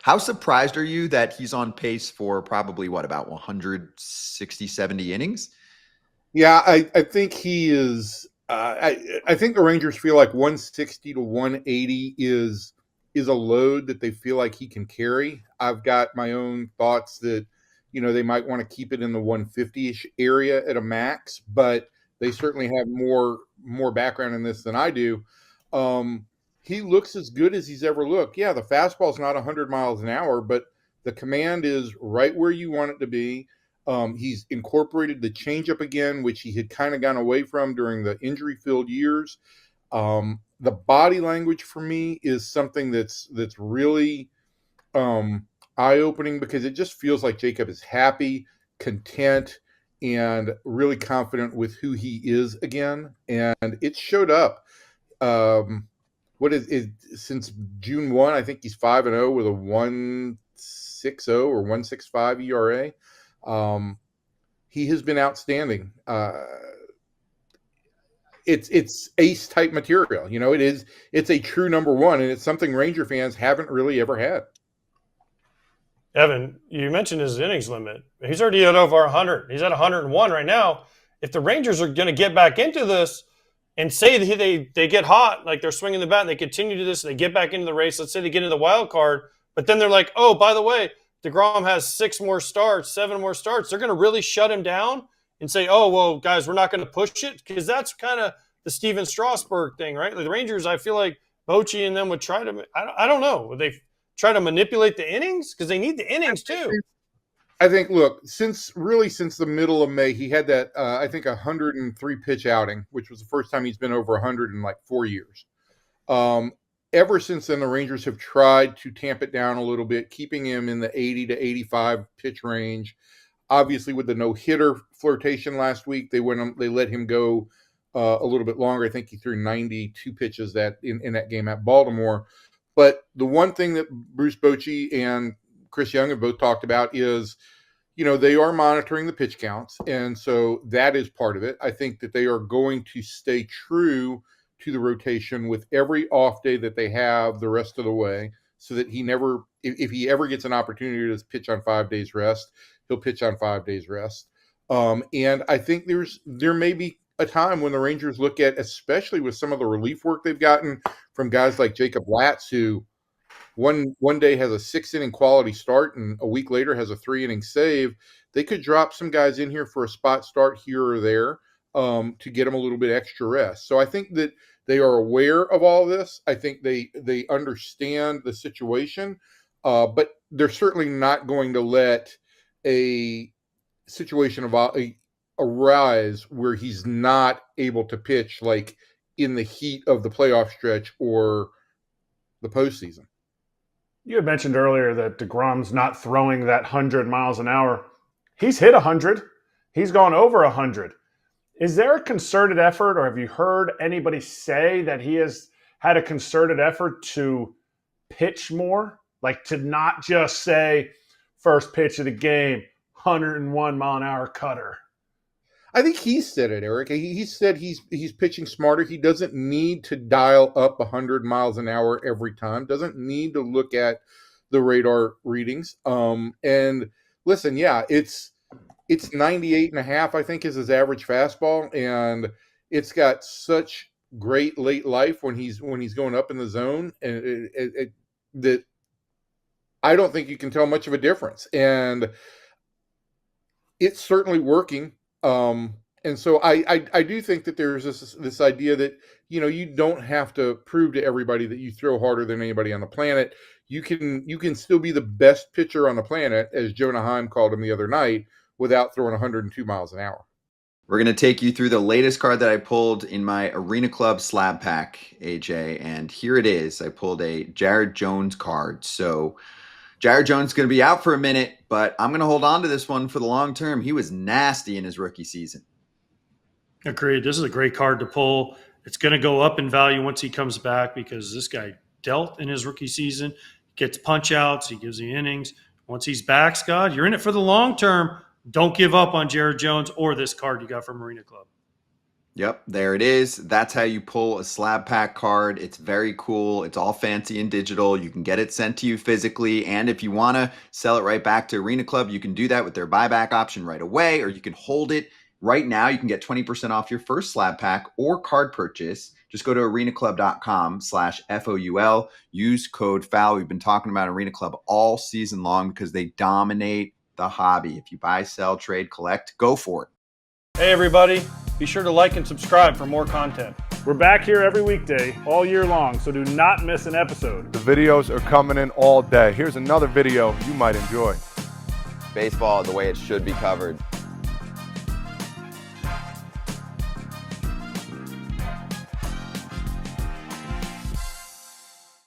How surprised are you that he's on pace for probably what, about 160, 70 innings? Yeah, I think he is. I think the Rangers feel like 160 to 180 is a load that they feel like he can carry. I've got my own thoughts that they might want to keep it in the 150ish area at a max, but they certainly have more background in this than I do. Um, he looks as good as he's ever looked. Yeah, the fastball's not 100 miles an hour, but the command is right where you want it to be. He's incorporated the changeup again, which he had kind of gone away from during the injury-filled years. The body language for me is something that's really eye-opening because it just feels like Jacob is happy, content, and really confident with who he is again. And it showed up. Um, what is since June 1? I think he's 5-0 with a 1.60 or 1.65 ERA. He has been outstanding. It's ace type material. It's a true number one, and it's something Ranger fans haven't really ever had. Evan, you mentioned his innings limit. He's already at over 100. He's at 101 right now. If the Rangers are going to get back into this and say they get hot, like they're swinging the bat and they continue to do this and they get back into the race, let's say they get into the wild card, but then they're like, oh, by the way, DeGrom has 6 more starts, 7 more starts. They're going to really shut him down and say, oh, well, guys, we're not going to push it, because that's kind of the Steven Strasburg thing, right? Like the Rangers, I feel like Bochy and them would try to – I don't know. Would they try to manipulate the innings? Because they need the innings too. I think, look, since the middle of May, he had that, I think, 103 pitch outing, which was the first time he's been over 100 in like 4 years. Ever since then, the Rangers have tried to tamp it down a little bit, keeping him in the 80 to 85 pitch range. Obviously, with the no-hitter flirtation last week, they let him go a little bit longer. I think he threw 92 pitches in that game at Baltimore. But the one thing that Bruce Bochy and Chris Young have both talked about is, they are monitoring the pitch counts. And so that is part of it. I think that they are going to stay true to the rotation with every off day that they have the rest of the way, so that if he ever gets an opportunity to pitch on 5 days rest, he'll pitch on 5 days rest. And I think there may be a time when the Rangers look at, especially with some of the relief work they've gotten from guys like Jacob Latz, who one day has a 6-inning quality start and a week later has a 3-inning save. They could drop some guys in here for a spot start here or there to get them a little bit extra rest. So I think that they are aware of all this. I think they understand the situation, but they're certainly not going to let a situation arise where he's not able to pitch, like in the heat of the playoff stretch or the postseason. You had mentioned earlier that DeGrom's not throwing that 100 miles an hour. He's hit 100. He's gone over 100. Is there a concerted effort, or have you heard anybody say that he has had a concerted effort to pitch more? Like to not just say, first pitch of the game, 101 mile an hour cutter. I think he said it, Eric. He said he's pitching smarter. He doesn't need to dial up 100 miles an hour every time. Doesn't need to look at the radar readings. And listen, yeah, it's 98.5, I think, is his average fastball, and it's got such great late life when he's going up in the zone, and that I don't think you can tell much of a difference. And it's certainly working. And so I do think that there's this idea that, you don't have to prove to everybody that you throw harder than anybody on the planet. You can still be the best pitcher on the planet, as Jonah Heim called him the other night, without throwing 102 miles an hour. We're going to take you through the latest card that I pulled in my Arena Club slab pack, AJ, and here it is. I pulled a Jared Jones card. So Jared Jones is going to be out for a minute, but I'm going to hold on to this one for the long term. He was nasty in his rookie season. Agreed. This is a great card to pull. It's going to go up in value once he comes back, because this guy dealt in his rookie season, gets punch outs, he gives the innings. Once he's back, Scott, you're in it for the long term. Don't give up on Jared Jones or this card you got from Arena Club. Yep, there it is. That's how you pull a slab pack card. It's very cool. It's all fancy and digital. You can get it sent to you physically. And if you want to sell it right back to Arena Club, you can do that with their buyback option right away, or you can hold it right now. You can get 20% off your first slab pack or card purchase. Just go to arenaclub.com/FOUL. Use code FOUL. We've been talking about Arena Club all season long because they dominate the hobby. If you buy, sell, trade, collect, go for it. Hey, everybody. Be sure to like and subscribe for more content. We're back here every weekday, all year long, so do not miss an episode. The videos are coming in all day. Here's another video you might enjoy. Baseball the way it should be covered.